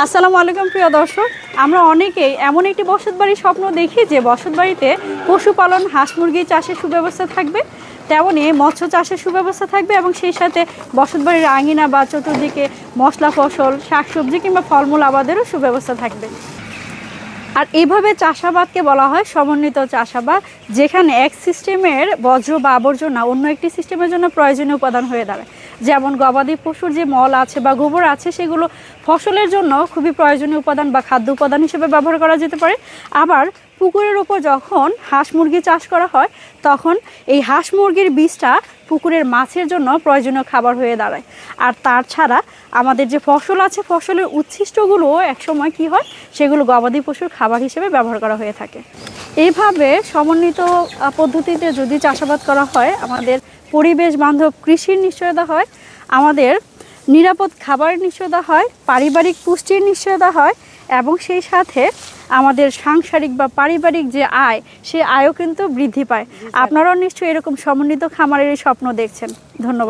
আসসালামু আলাইকুম প্রিয় দর্শক, আমরা অনেকেই এমন একটি বসতবাড়ির স্বপ্ন দেখি যে বসতবাড়িতে পশুপালন, হাঁস মুরগি চাষের সুব্যবস্থা থাকবে, তেমনই মৎস্য চাষের সুব্যবস্থা থাকবে এবং সেই সাথে বসতবাড়ির আঙিনা বা চতুর্দিকে মশলা ফসল, শাকসবজি কিংবা ফলমূল আবাদেরও সুব্যবস্থা থাকবে। আর এইভাবে চাষাবাদকে বলা হয় সমন্বিত চাষাবাদ, যেখানে এক সিস্টেমের বজ্র বা আবর্জনা অন্য একটি সিস্টেমের জন্য প্রয়োজনীয় উপাদান হয়ে দাঁড়ায়। যেমন গবাদি পশুর যে মল আছে বা গোবর আছে, সেগুলো ফসলের জন্য খুবই প্রয়োজনীয় উপাদান বা খাদ্য উপাদান হিসেবে ব্যবহার করা যেতে পারে। আবার পুকুরের উপর যখন হাঁস মুরগি চাষ করা হয়, তখন এই হাঁস মুরগির বীজটা পুকুরের মাছের জন্য প্রয়োজনীয় খাবার হয়ে দাঁড়ায়। আর তার ছাড়া আমাদের যে ফসল আছে, ফসলের উচ্ছিষ্টগুলোও একসময় কি হয়, সেগুলো গবাদি পশুর খাবার হিসেবে ব্যবহার করা হয়ে থাকে। এইভাবে সমন্বিত পদ্ধতিতে যদি চাষাবাদ করা হয়, আমাদের পরিবেশ বান্ধব কৃষির নিশ্চয়তা হয়, আমাদের নিরাপদ খাবারের নিশ্চয়তা হয়, পারিবারিক পুষ্টির নিশ্চয়তা হয় এবং সেই সাথে আমাদের সাংসারিক বা পারিবারিক যে আয়, সে আয়ও কিন্তু বৃদ্ধি পায়। আপনারাও নিশ্চয়ই এরকম সমন্বিত খামারের স্বপ্ন দেখছেন। ধন্যবাদ।